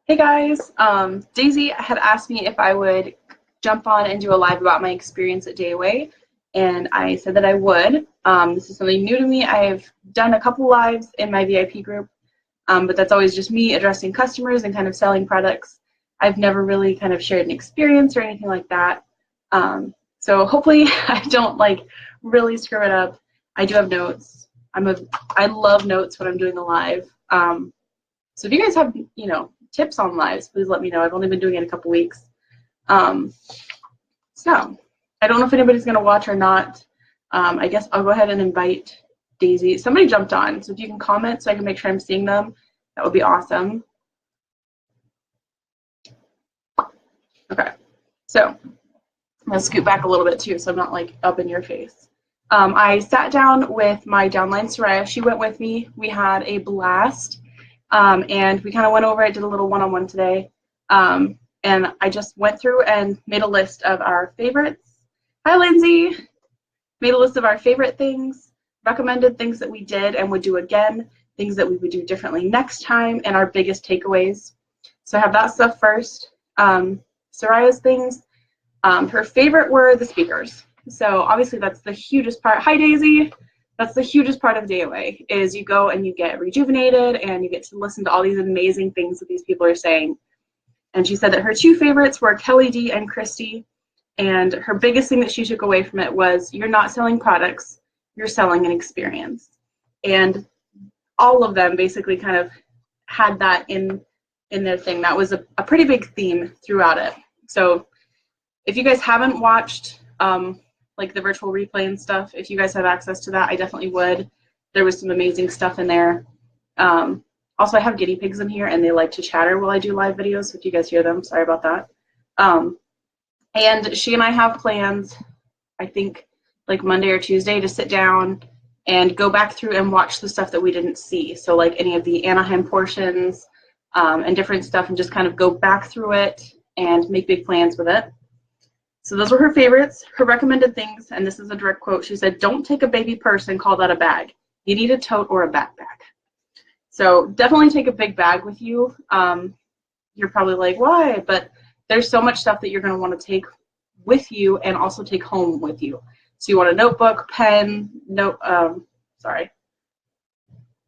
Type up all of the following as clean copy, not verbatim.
Hey guys, Daisy had asked me if I would jump on and do a live about my experience at Day Away, and I said that I would. This is something new to me. I've done a couple lives in my VIP group, but that's always just me addressing customers and kind of selling products. I've never really kind of shared an experience or anything like that. So hopefully I don't really screw it up. I do have notes. I love notes when I'm doing a live. So if you guys have, tips on lives, please let me know. I've only been doing it a couple weeks. So I don't know if anybody's going to watch or not. I guess I'll go ahead and invite Daisy. Somebody jumped on, so if you can comment so I can make sure I'm seeing them, that would be awesome. Okay, so I'm going to scoot back a little bit too so I'm not up in your face. I sat down with my downline, Soraya. She went with me. We had a blast. And we kind of went over it, did a little one-on-one today. And I just went through and made a list of our favorites. Hi, Lindsay. Made a list of our favorite things, recommended things that we did and would do again, things that we would do differently next time, and our biggest takeaways. So I have that stuff first. Soraya's things, her favorite were the speakers. So obviously that's the hugest part. Hi, Daisy. That's the hugest part of Day Away, is you go and you get rejuvenated and you get to listen to all these amazing things that these people are saying. And she said that her two favorites were Kelly D and Christy. And her biggest thing that she took away from it was, you're not selling products, you're selling an experience. And all of them basically kind of had that in their thing. That was a pretty big theme throughout it. So if you guys haven't watched the virtual replay and stuff, if you guys have access to that, I definitely would. There was some amazing stuff in there. Also, I have guinea pigs in here, and they like to chatter while I do live videos, so if you guys hear them, sorry about that. And she and I have plans, I think, Monday or Tuesday, to sit down and go back through and watch the stuff that we didn't see. So any of the Anaheim portions and different stuff, and just kind of go back through it and make big plans with it. So those were her favorites. Her recommended things, and this is a direct quote, she said, don't take a baby purse and call that a bag. You need a tote or a backpack. So definitely take a big bag with you. You're probably like, why? But there's so much stuff that you're going to want to take with you and also take home with you. So you want a notebook, pen,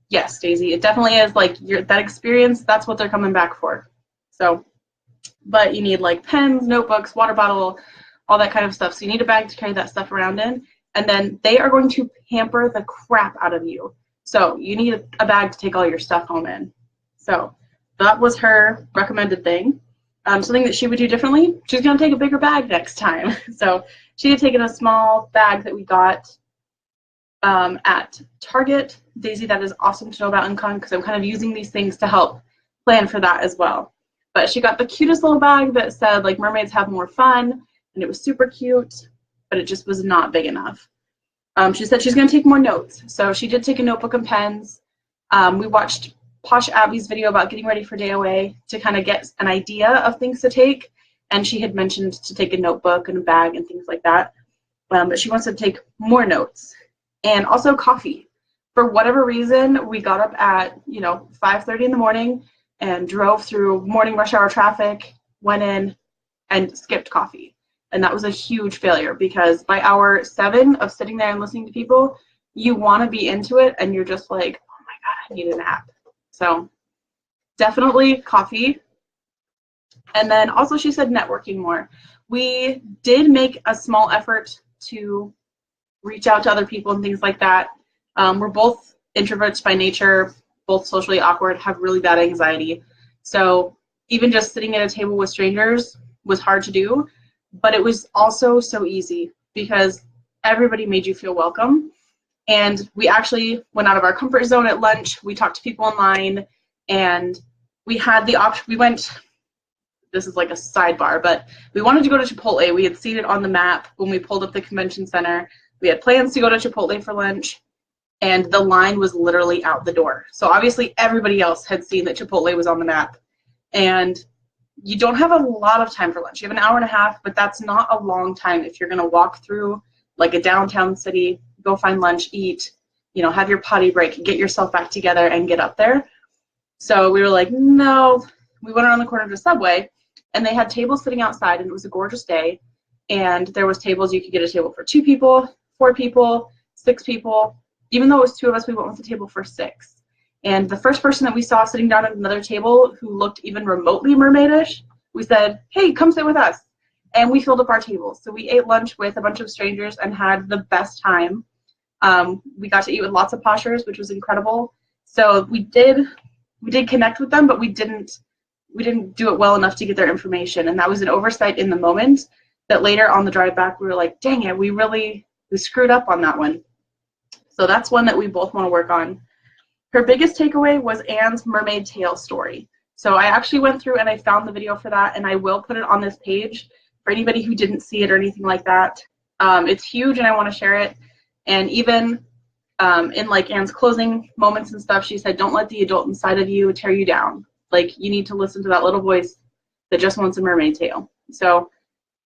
Yes, Daisy, it definitely is that experience, that's what they're coming back for. So, but you need pens, notebooks, water bottle, all that kind of stuff. So you need a bag to carry that stuff around in. And then they are going to pamper the crap out of you. So you need a bag to take all your stuff home in. So that was her recommended thing. Something that she would do differently, she's going to take a bigger bag next time. So she had taken a small bag that we got at Target. Daisy, that is awesome to know about Uncon, because I'm kind of using these things to help plan for that as well. But she got the cutest little bag that said, mermaids have more fun. And it was super cute, but it just was not big enough. She said she's going to take more notes. So she did take a notebook and pens. We watched Posh Abby's video about getting ready for Day Away to kind of get an idea of things to take. And she had mentioned to take a notebook and a bag and things like that. But she wants to take more notes. And also coffee. For whatever reason, we got up at 5:30 in the morning and drove through morning rush hour traffic, went in, and skipped coffee. And that was a huge failure, because by hour 7 of sitting there and listening to people, you want to be into it, and you're just like, oh my God, I need a nap. So definitely coffee. And then also she said networking more. We did make a small effort to reach out to other people and things like that. We're both introverts by nature, both socially awkward, have really bad anxiety. So even just sitting at a table with strangers was hard to do. But it was also so easy, because everybody made you feel welcome. And we actually went out of our comfort zone at lunch. We talked to people online, and we had the option. We went, this is like a sidebar, but we wanted to go to Chipotle. We had seen it on the map when we pulled up the convention center. We had plans to go to Chipotle for lunch, and the line was literally out the door. So obviously everybody else had seen that Chipotle was on the map. And you don't have a lot of time for lunch. You have an hour and a half, but that's not a long time if you're going to walk through a downtown city, go find lunch, eat, have your potty break, get yourself back together and get up there. So we were like, no, we went around the corner to Subway, and they had tables sitting outside, and it was a gorgeous day. And there was tables, you could get a table for 2 people, 4 people, 6 people. Even though it was 2 of us, we went with a table for 6. And the first person that we saw sitting down at another table who looked even remotely mermaidish, we said, hey, come sit with us. And we filled up our tables. So we ate lunch with a bunch of strangers and had the best time. We got to eat with lots of poshers, which was incredible. So we did connect with them, but we didn't do it well enough to get their information. And that was an oversight in the moment that later on the drive back, we were like, dang it, we screwed up on that one. So that's one that we both want to work on. Her biggest takeaway was Anne's mermaid tail story. So I actually went through and I found the video for that, and I will put it on this page for anybody who didn't see it or anything like that. It's huge and I want to share it. And even in like Anne's closing moments and stuff, she said, don't let the adult inside of you tear you down. Like, you need to listen to that little voice that just wants a mermaid tail. So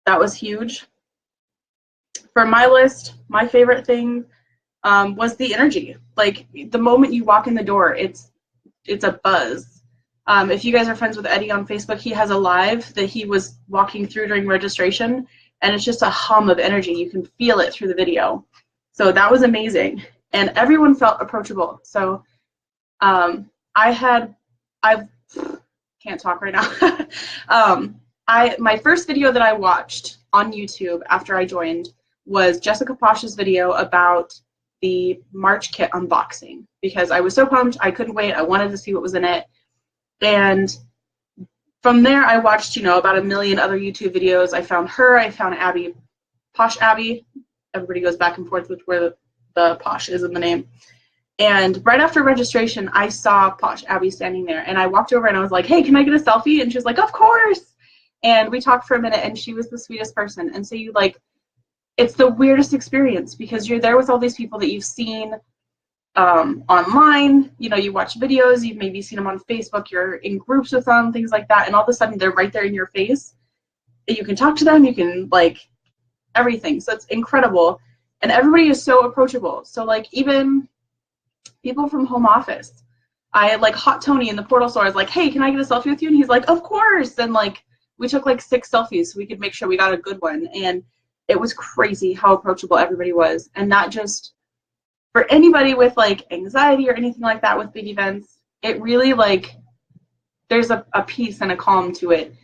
that was huge. For my list, my favorite thing was the energy. Like, the moment you walk in the door, it's a buzz. If you guys are friends with Eddie on Facebook, he has a live that he was walking through during registration, and it's just a hum of energy. You can feel it through the video. So that was amazing. And everyone felt approachable. So I can't talk right now. My first video that I watched on YouTube after I joined was Jessica Posh's video about the March kit unboxing, because I was so pumped. I couldn't wait. I wanted to see what was in it. And from there, I watched, about a million other YouTube videos. I found her. I found Abby, Posh Abby. Everybody goes back and forth with where the Posh is in the name. And right after registration, I saw Posh Abby standing there. And I walked over and I was like, hey, can I get a selfie? And she was like, of course. And we talked for a minute, and she was the sweetest person. And so it's the weirdest experience, because you're there with all these people that you've seen online. You watch videos, you've maybe seen them on Facebook, you're in groups with them, things like that. And all of a sudden, they're right there in your face. You can talk to them, you can, everything. So it's incredible. And everybody is so approachable. So, even people from home office. I Hot Tony in the Portal store. I was like, hey, can I get a selfie with you? And he's like, of course. And we took 6 selfies so we could make sure we got a good one. And it was crazy how approachable everybody was. And not just for anybody with anxiety or anything like that with big events. It really there's a peace and a calm to it,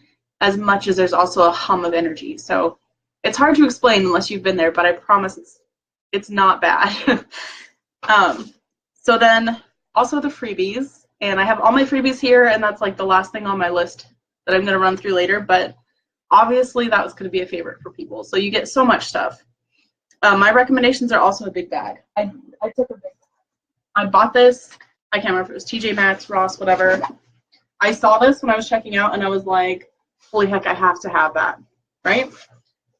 as much as there's also a hum of energy. So it's hard to explain unless you've been there, but I promise it's not bad. So then also the freebies, and I have all my freebies here, and that's the last thing on my list that I'm going to run through later, but obviously that was going to be a favorite for people. So you get so much stuff. My recommendations are also a big bag. I took a big bag. I bought this, I can't remember if it was TJ Maxx, Ross, whatever. I saw this when I was checking out, and I was like, holy heck, I have to have that, right?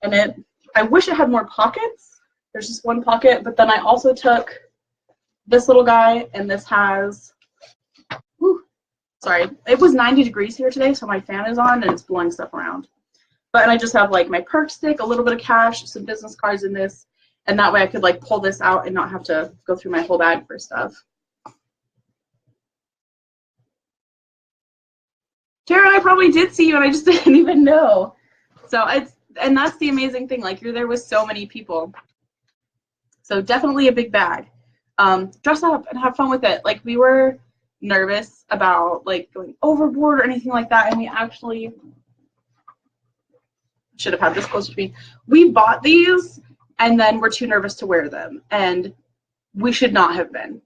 And I wish it had more pockets. There's just one pocket, but then I also took this little guy, and this has, sorry, it was 90 degrees here today, so my fan is on and it's blowing stuff around. But I just have my perk stick, a little bit of cash, some business cards in this, and that way I could pull this out and not have to go through my whole bag for stuff. Tara, I probably did see you and I just didn't even know. So and that's the amazing thing, you're there with so many people. So definitely a big bag. Dress up and have fun with it. We were nervous about going overboard or anything like that, and we actually should have had this closer to me. We bought these and then we're too nervous to wear them, and we should not have been.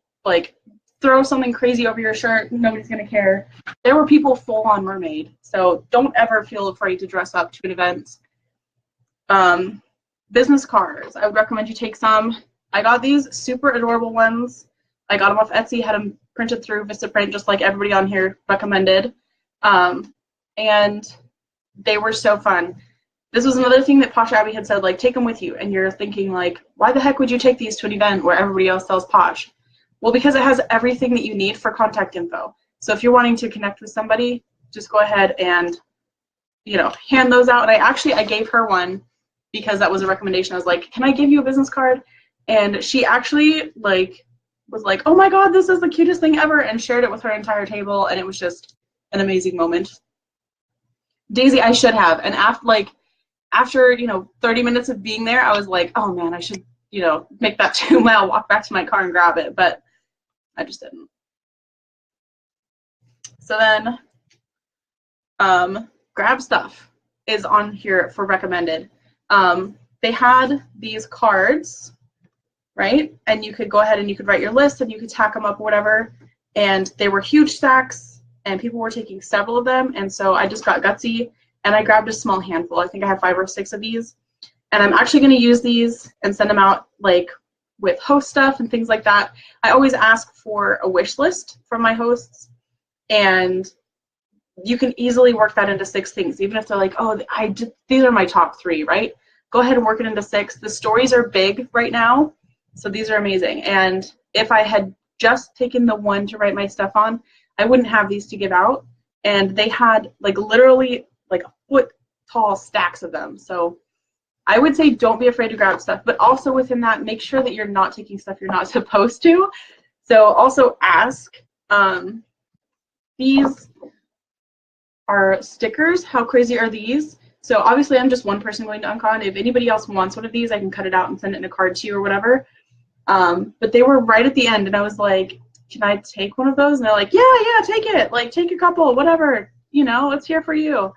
Throw something crazy over your shirt, nobody's gonna care. There were people full on mermaid, so don't ever feel afraid to dress up to an event. Business cards, I would recommend you take some. I got these super adorable ones. I got them off Etsy, had them printed through Vistaprint, just like everybody on here recommended. And they were so fun. This was another thing that Posh Abby had said, take them with you. And you're thinking, why the heck would you take these to an event where everybody else sells Posh? Well, because it has everything that you need for contact info. So if you're wanting to connect with somebody, just go ahead and, hand those out. And I gave her one because that was a recommendation. I was like, can I give you a business card? And she actually was like, oh my God, this is the cutest thing ever, and shared it with her entire table, and it was just an amazing moment. Daisy, I should have. And after 30 minutes of being there, I was like, oh man, I should, make that 2-mile walk back to my car and grab it, but I just didn't. So then, grab stuff is on here for recommended. They had these cards, right? And you could go ahead and you could write your list and you could tack them up or whatever. And they were huge stacks and people were taking several of them. And so I just got gutsy and I grabbed a small handful. I think I have 5 or 6 of these. And I'm actually going to use these and send them out like with host stuff and things like that. I always ask for a wish list from my hosts, and you can easily work that into 6 things, even if they're like, oh, these are my top 3, right? Go ahead and work it into 6. The stories are big right now, so these are amazing. And if I had just taken the one to write my stuff on, I wouldn't have these to give out. And they had like literally like a foot tall stacks of them. So I would say don't be afraid to grab stuff, but also within that, make sure that you're not taking stuff you're not supposed to. So also ask. These are stickers. How crazy are these? So obviously I'm just one person going to Uncon. If anybody else wants one of these, I can cut it out and send it in a card to you or whatever. But they were right at the end and I was like, can I take one of those? And they're like, yeah, take it. Like take a couple, whatever, it's here for you.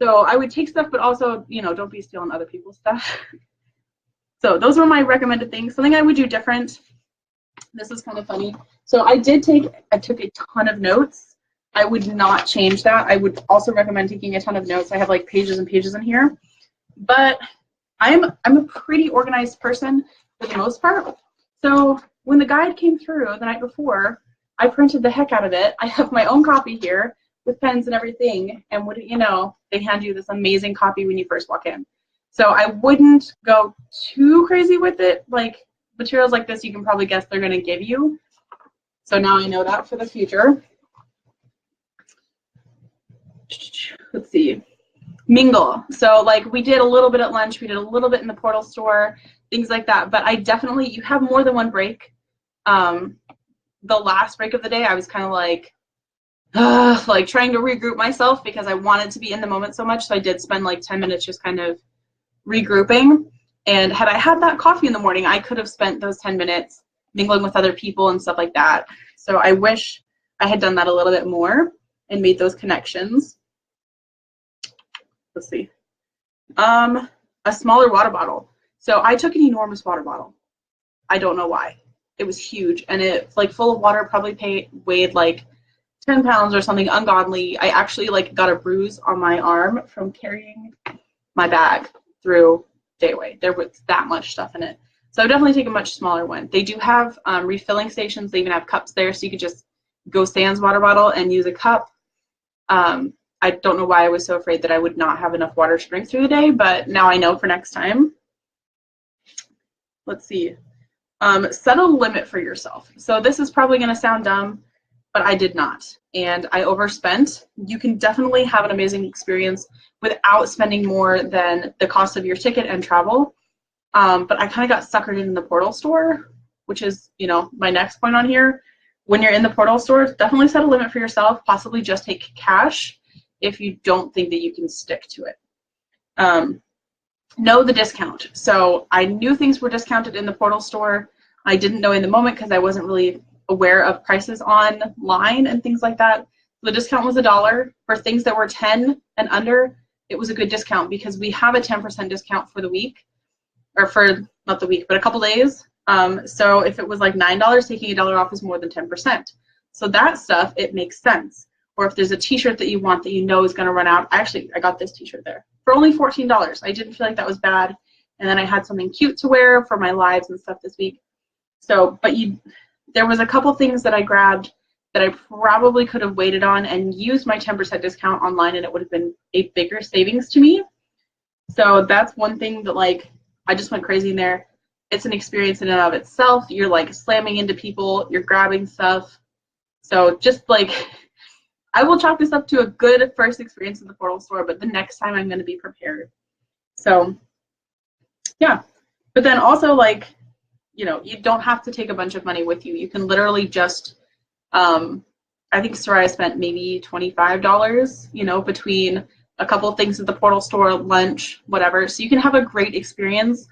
So I would take stuff, but also, don't be stealing other people's stuff. So those were my recommended things. Something I would do different. This is kind of funny. So I took a ton of notes. I would not change that. I would also recommend taking a ton of notes. I have like pages and pages in here. But I'm a pretty organized person for the most part. So when the guide came through the night before, I printed the heck out of it. I have my own copy here with pens and everything, and wouldn't you know, they hand you this amazing copy when you first walk in. So I wouldn't go too crazy with it. Like materials like this, you can probably guess they're going to give you. So now I know that for the future. Let's see. Mingle. So like we did a little bit at lunch, we did a little bit in the portal store, things like that. But you have more than one break. The last break of the day, I was kind of like trying to regroup myself because I wanted to be in the moment so much. So I did spend like 10 minutes just kind of regrouping. And had I had that coffee in the morning, I could have spent those 10 minutes mingling with other people and stuff like that. So I wish I had done that a little bit more and made those connections. Let's see. A smaller water bottle. So I took an enormous water bottle. I don't know why. It was huge, and it's like full of water, probably weighed like 10 pounds or something ungodly. I actually like got a bruise on my arm from carrying my bag through Dayway. There was that much stuff in it. So I would definitely take a much smaller one. They do have refilling stations. They even have cups there, so you could just go sans water bottle and use a cup. I don't know why I was so afraid that I would not have enough water to drink through the day, but now I know for next time. Let's see. Set a limit for yourself. So this is probably going to sound dumb, but I did not. And I overspent. You can definitely have an amazing experience without spending more than the cost of your ticket and travel. But I kind of got suckered in the portal store, which is, my next point on here. When you're in the portal store, definitely set a limit for yourself. Possibly just take cash if you don't think that you can stick to it. Know the discount. So I knew things were discounted in the portal store. I didn't know in the moment because I wasn't really aware of prices online and things like that. The discount was $1. For things that were 10 and under, it was a good discount because we have a 10% discount for the week, or for not the week, but a couple days. So if it was like $9, taking $1 off is more than 10%. So that stuff, it makes sense. Or if there's a t-shirt that you want that you know is going to run out. Actually, I got this t-shirt there for only $14. I didn't feel like that was bad. And then I had something cute to wear for my lives and stuff this week. So, but there was a couple things that I grabbed that I probably could have waited on and used my 10% discount online, and it would have been a bigger savings to me. So that's one thing that I just went crazy in there. It's an experience in and of itself. You're slamming into people, you're grabbing stuff. So just I will chalk this up to a good first experience in the portal store, but the next time I'm going to be prepared. So yeah, but then also you don't have to take a bunch of money with you. You can literally just, I think Soraya spent maybe $25, between a couple of things at the Portal store, lunch, whatever. So you can have a great experience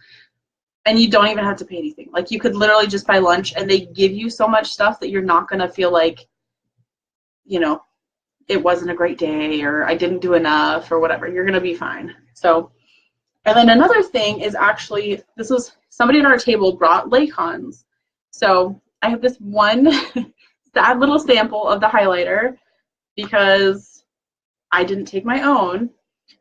and you don't even have to pay anything. Like you could literally just buy lunch and they give you so much stuff that you're not going to feel like, you know, it wasn't a great day or I didn't do enough or whatever. You're going to be fine. So, and then another thing is actually, this was somebody at our table brought Laycons. So I have this one sad little sample of the highlighter because I didn't take my own,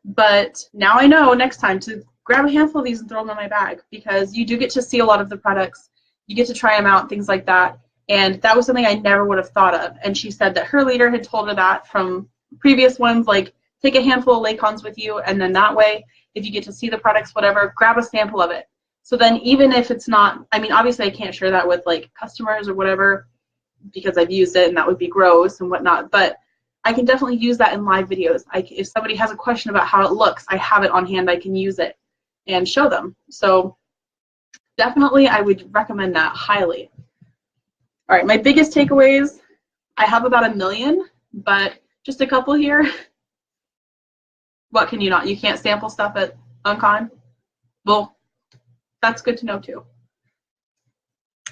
but now I know next time to grab a handful of these and throw them in my bag because you do get to see a lot of the products. You get to try them out, things like that. And that was something I never would have thought of. And she said that her leader had told her that from previous ones, like take a handful of Laycons with you, and then that way, if you get to see the products, whatever, grab a sample of it. So then even if it's not, I mean, obviously I can't share that with like customers or whatever because I've used it and that would be gross and whatnot, but I can definitely use that in live videos. If somebody has a question about how it looks, I have it on hand, I can use it and show them. So definitely I would recommend that highly. All right, my biggest takeaways, I have about 1 million, but just a couple here. What can you not? You can't sample stuff at Uncon? Well, that's good to know too.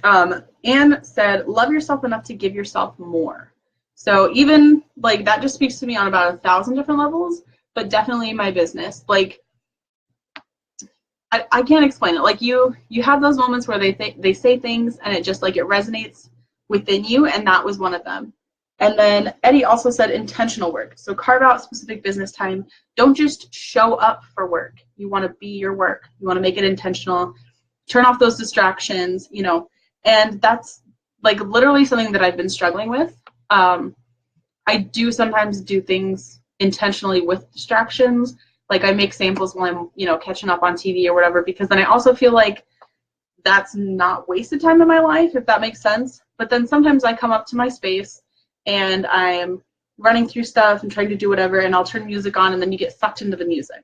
Anne said, love yourself enough to give yourself more. So even like that just speaks to me on about 1,000 different levels, but definitely my business. Like I can't explain it. Like you have those moments where they say things and it just like it resonates within you, and that was one of them. And then Eddie also said intentional work. So carve out specific business time. Don't just show up for work. You want to be your work. You want to make it intentional. Turn off those distractions, you know. And that's like literally something that I've been struggling with. I do sometimes do things intentionally with distractions. Like I make samples while I'm, you know, catching up on TV or whatever, because then I also feel like that's not wasted time in my life, if that makes sense. But then sometimes I come up to my space and I'm running through stuff and trying to do whatever, and I'll turn music on, and then you get sucked into the music,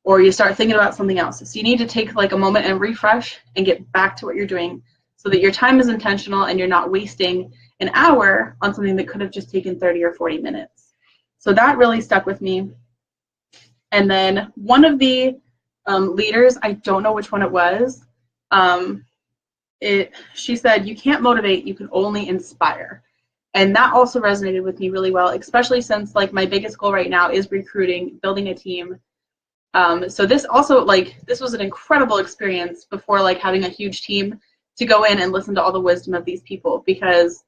or you start thinking about something else. So you need to take like a moment and refresh and get back to what you're doing so that your time is intentional and you're not wasting an hour on something that could have just taken 30 or 40 minutes. So that really stuck with me. And then one of the leaders, I don't know which one it was, she said, you can't motivate, you can only inspire. And that also resonated with me really well, especially since like my biggest goal right now is recruiting, building a team. So this also, like, this was an incredible experience before like having a huge team to go in and listen to all the wisdom of these people, because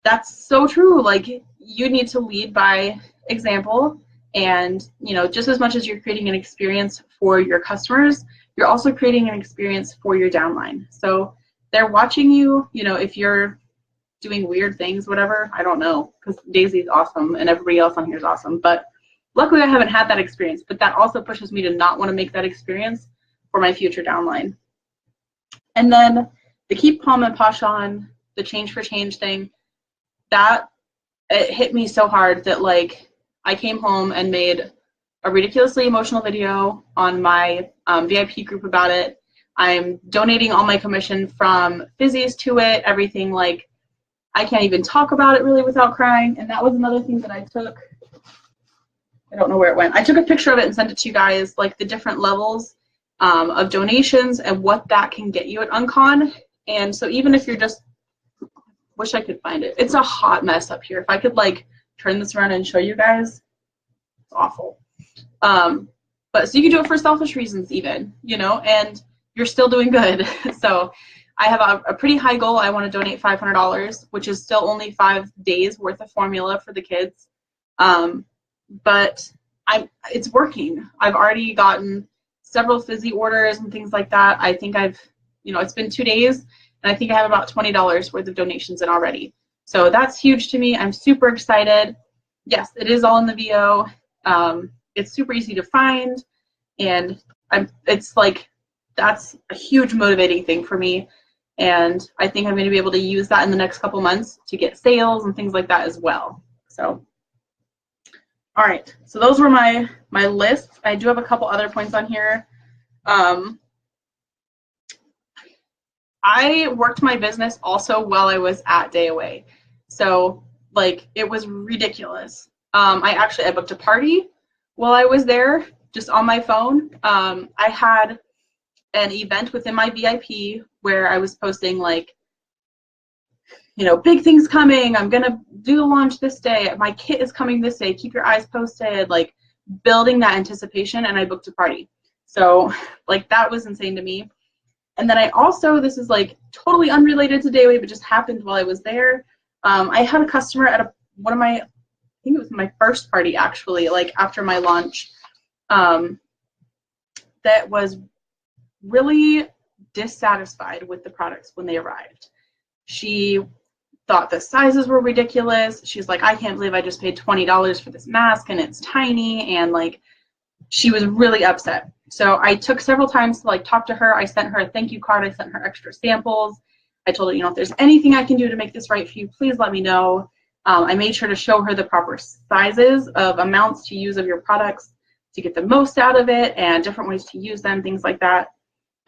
that's so true. Like you need to lead by example, and you know, just as much as you're creating an experience for your customers, you're also creating an experience for your downline. So they're watching you, you know, if you're doing weird things, whatever, I don't know, because Daisy's awesome and everybody else on here is awesome, but luckily I haven't had that experience, but that also pushes me to not want to make that experience for my future downline. And then the keep calm and posh on, the change for change thing, that it hit me so hard that like I came home and made a ridiculously emotional video on my VIP group about it. I'm donating all my commission from Fizzies to it, everything. Like I can't even talk about it really without crying. And that was another thing that I took. I don't know where it went. I took a picture of it and sent it to you guys, like the different levels of donations and what that can get you at Uncon. And so even if you're just, wish I could find it. It's a hot mess up here. If I could like turn this around and show you guys, it's awful. But so you can do it for selfish reasons even, you know, and you're still doing good. So I have a pretty high goal. I want to donate $500, which is still only 5 days worth of formula for the kids. But it's working. I've already gotten several Fizzy orders and things like that. I think you know, it's been 2 days, and I think I have about $20 worth of donations in already. So that's huge to me. I'm super excited. Yes, it is all in the VO. It's super easy to find, and it's like, that's a huge motivating thing for me. And I think I'm going to be able to use that in the next couple months to get sales and things like that as well. So, all right. So those were my lists. I do have a couple other points on here. I worked my business also while I was at Day Away. So like it was ridiculous. I booked a party while I was there, just on my phone. I had an event within my VIP where I was posting like, you know, big things coming. I'm going to do the launch this day. My kit is coming this day. Keep your eyes posted. Like building that anticipation, and I booked a party. So like that was insane to me. And then I also, this is like totally unrelated to Dayway, but just happened while I was there. I had a customer at one of my, I think it was my first party actually, like after my launch, that was really dissatisfied with the products when they arrived. She thought the sizes were ridiculous. She's like, I can't believe I just paid $20 for this mask and it's tiny, and like she was really upset. So I took several times to like talk to her. I sent her a thank you card. I sent her extra samples. I told her, you know, if there's anything I can do to make this right for you, please let me know. I made sure to show her the proper sizes of amounts to use of your products to get the most out of it, and different ways to use them, things like that.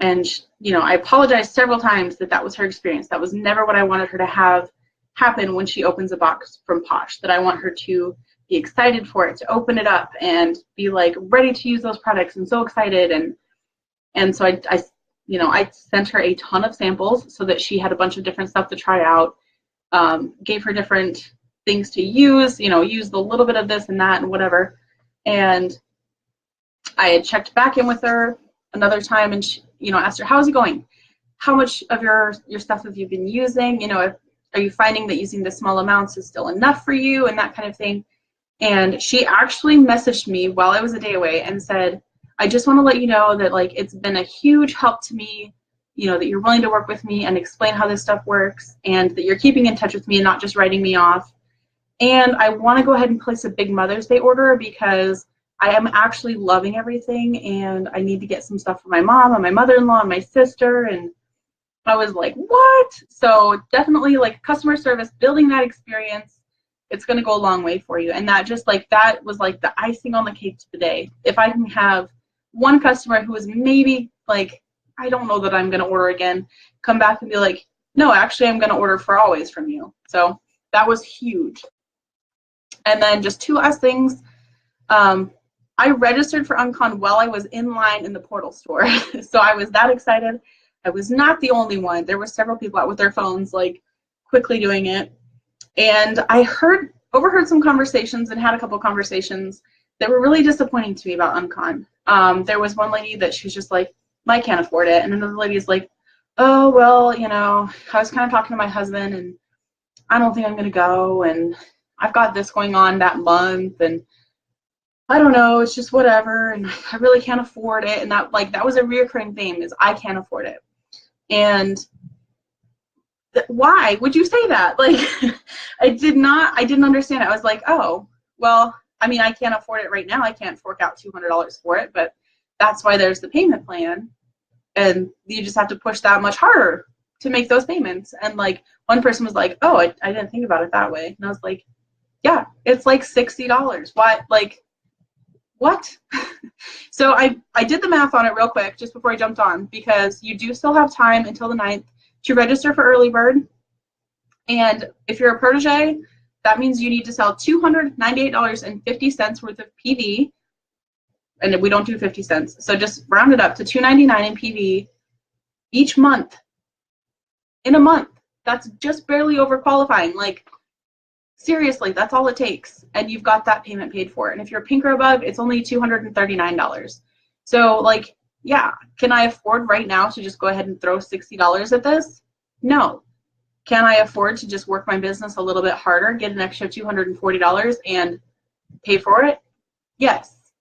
And, you know, I apologized several times that that was her experience. That was never what I wanted her to have happen when she opens a box from Posh, that I want her to be excited for it, to open it up and be like ready to use those products and so excited. And so I sent her a ton of samples so that she had a bunch of different stuff to try out, gave her different things to use, you know, use the little bit of this and that and whatever. And I had checked back in with her another time and she, you know, asked her, how's it going? How much of your stuff have you been using? You know, are you finding that using the small amounts is still enough for you, and that kind of thing? And she actually messaged me while I was a day away and said, I just want to let you know that like it's been a huge help to me, you know, that you're willing to work with me and explain how this stuff works, and that you're keeping in touch with me and not just writing me off. And I want to go ahead and place a big Mother's Day order because I am actually loving everything, and I need to get some stuff for my mom and my mother-in-law and my sister. And I was like, what? So definitely like customer service, building that experience, it's going to go a long way for you. And that just like, that was like the icing on the cake to the day. If I can have one customer who is maybe like, I don't know that I'm going to order again, come back and be like, no, actually I'm going to order for always from you. So that was huge. And then just two last things. I registered for Uncon while I was in line in the portal store. So I was that excited. I was not the only one. There were several people out with their phones, like quickly doing it. And I overheard some conversations and had a couple conversations that were really disappointing to me about Uncon. There was one lady that she was just like, I can't afford it. And another lady is like, oh, well, you know, I was kind of talking to my husband and I don't think I'm going to go. And I've got this going on that month. And I don't know, it's just whatever. And I really can't afford it. And that was a reoccurring theme, is I can't afford it. And why would you say that? Like, I didn't understand it. I was like, oh, well, I mean, I can't afford it right now. I can't fork out $200 for it, but that's why there's the payment plan. And you just have to push that much harder to make those payments. And like, one person was like, oh, I didn't think about it that way. And I was like, yeah, it's like $60. Why? Like, what? So I did the math on it real quick just before I jumped on, because you do still have time until the 9th to register for early bird. And if you're a protege, that means you need to sell $298.50 worth of PV. And we don't do 50 cents. So just round it up to $2.99 in PV each month. In a month. That's just barely over qualifying. Like, seriously, that's all it takes. And you've got that payment paid for. And if you're pink or above, it's only $239. So, like, yeah, can I afford right now to just go ahead and throw $60 at this? No. Can I afford to just work my business a little bit harder, get an extra $240 and pay for it? Yes.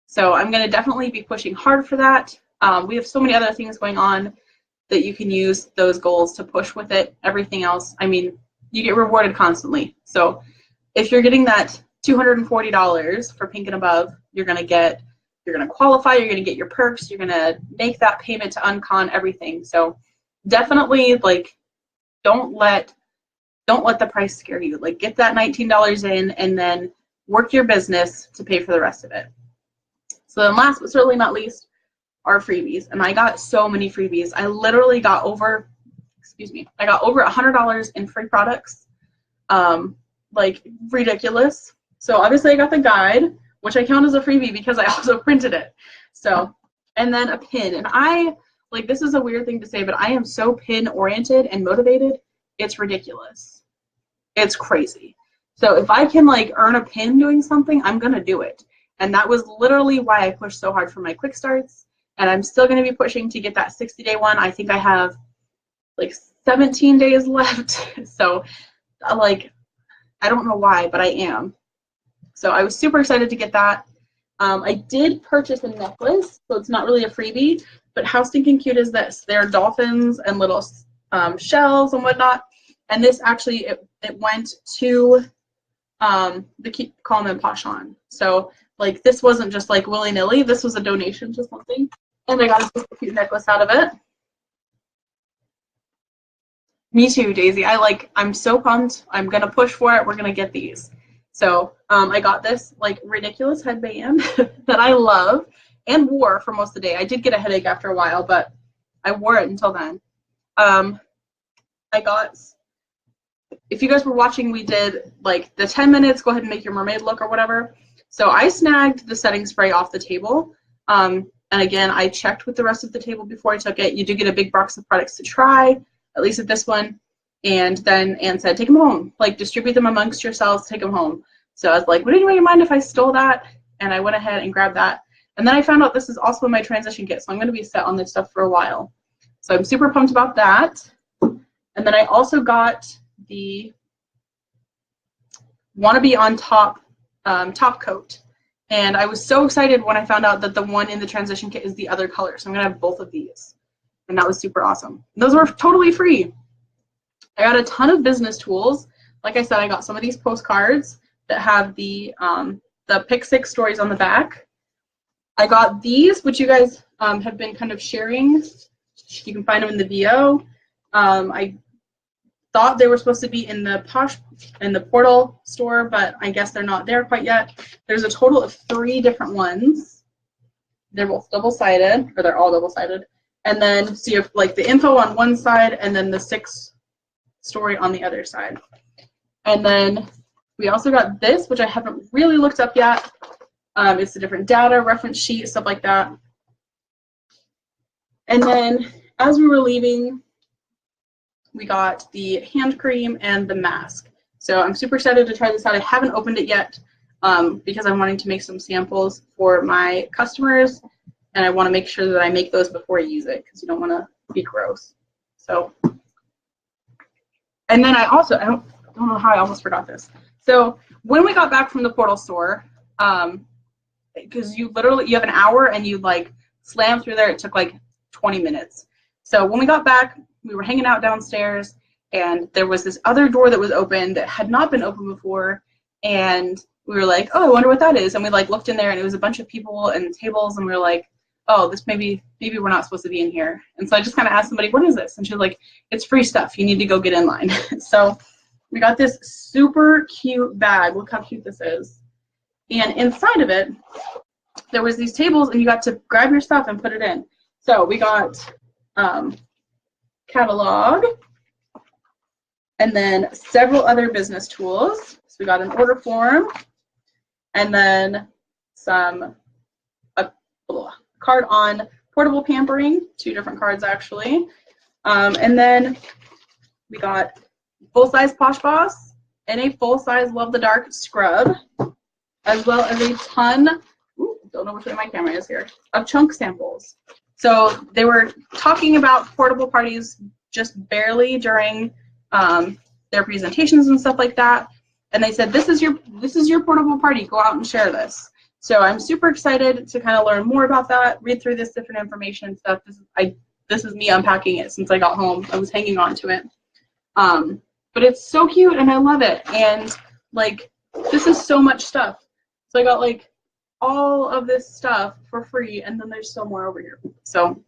So I'm going to definitely be pushing hard for that. We have so many other things going on that you can use those goals to push with it. Everything else, I mean, you get rewarded constantly. So if you're getting that $240 for pink and above, you're going to qualify, you're going to get your perks, you're going to make that payment to Uncon, everything. So definitely, like, don't let the price scare you. Like, get that $19 in and then work your business to pay for the rest of it. So then last but certainly not least are freebies. And I got so many freebies. I literally got over $100 in free products, like ridiculous. So obviously I got the guide, which I count as a freebie because I also printed it. So, and then a pin. And I, like, this is a weird thing to say, but I am so pin oriented and motivated. It's ridiculous. It's crazy. So if I can like earn a pin doing something, I'm going to do it. And that was literally why I pushed so hard for my quick starts. And I'm still going to be pushing to get that 60-day one. I think I have like 17 days left. So like, I don't know why, but I am. So I was super excited to get that. I did purchase a necklace, so it's not really a freebie, but how stinking cute is this? They're dolphins and little shells and whatnot. And this actually, it went to the Keep Calm and Posh On. So like this wasn't just like willy-nilly, this was a donation to something. And I got a super cute necklace out of it. Me too, Daisy. I'm so pumped. I'm gonna push for it. We're gonna get these. So I got this like ridiculous headband that I love and wore for most of the day. I did get a headache after a while, but I wore it until then. I got, if you guys were watching, we did like the 10 minutes, go ahead and make your mermaid look or whatever. So I snagged the setting spray off the table. And again, I checked with the rest of the table before I took it. You do get a big box of products to try, at least at this one. And then Anne said, take them home, like distribute them amongst yourselves, take them home. So I was like, would anybody mind if I stole that? And I went ahead and grabbed that. And then I found out this is also my transition kit. So I'm going to be set on this stuff for a while. So I'm super pumped about that. And then I also got the Wannabe on Top top coat. And I was so excited when I found out that the one in the transition kit is the other color. So I'm going to have both of these. And that was super awesome. And those were totally free. I got a ton of business tools. Like I said, I got some of these postcards that have the Pick 6 stories on the back. I got these, which you guys have been kind of sharing. You can find them in the VO. I thought they were supposed to be in the Portal store, but I guess they're not there quite yet. There's a total of 3 different ones. They're both double-sided, or they're all double-sided. And then, so you have like the info on one side and then the 6 story on the other side. And then we also got this, which I haven't really looked up yet. It's a different data, reference sheet, stuff like that. And then as we were leaving, we got the hand cream and the mask. So I'm super excited to try this out. I haven't opened it yet because I'm wanting to make some samples for my customers, and I want to make sure that I make those before I use it because you don't want to be gross. So, and then I also, I don't know how I almost forgot this. So when we got back from the Portal store, because you have an hour and you like slam through there, it took like 20 minutes. So when we got back, we were hanging out downstairs and there was this other door that was open that had not been open before, and we were like, oh, I wonder what that is. And we like looked in there and it was a bunch of people and tables, and we were like, oh, this maybe we're not supposed to be in here. And so I just kind of asked somebody, what is this? And she was like, it's free stuff. You need to go get in line. So we got this super cute bag. Look how cute this is. And inside of it, there was these tables and you got to grab your stuff and put it in. So we got catalog and then several other business tools. So we got an order form and then a card on portable pampering, 2 different cards actually. And then we got full-size Posh Boss and a full-size Love the Dark scrub, as well as a ton, don't know which way my camera is here, of chunk samples. So they were talking about portable parties just barely during their presentations and stuff like that. And they said, this is your portable party, go out and share this. So I'm super excited to kind of learn more about that, read through this different information and stuff. This is me unpacking it since I got home. I was hanging on to it. But it's so cute and I love it. And like, this is so much stuff. So I got like all of this stuff for free, and then there's still more over here. So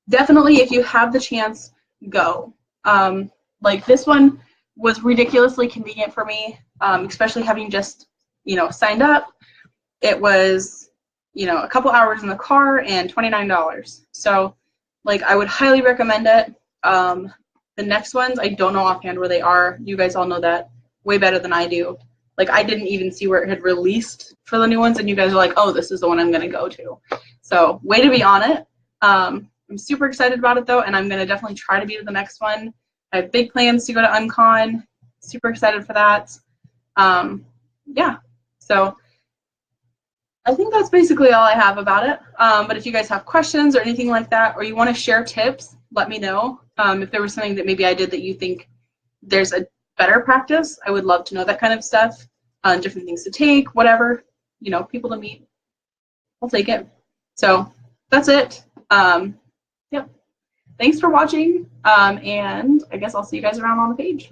definitely, if you have the chance, go. Like this one was ridiculously convenient for me, especially having just, signed up. It was, a couple hours in the car and $29. So like, I would highly recommend it. The next ones, I don't know offhand where they are. You guys all know that way better than I do. Like, I didn't even see where it had released for the new ones, and you guys are like, oh, this is the one I'm going to go to. So way to be on it. I'm super excited about it, though, and I'm going to definitely try to be to the next one. I have big plans to go to UnCon. Super excited for that. Yeah, so I think that's basically all I have about it. But if you guys have questions or anything like that, or you want to share tips, let me know. If there was something that maybe I did that you think there's a better practice, I would love to know that kind of stuff. Different things to take, whatever, you know, people to meet, I'll take it. So that's it. Yep. Thanks for watching, and I guess I'll see you guys around on the page.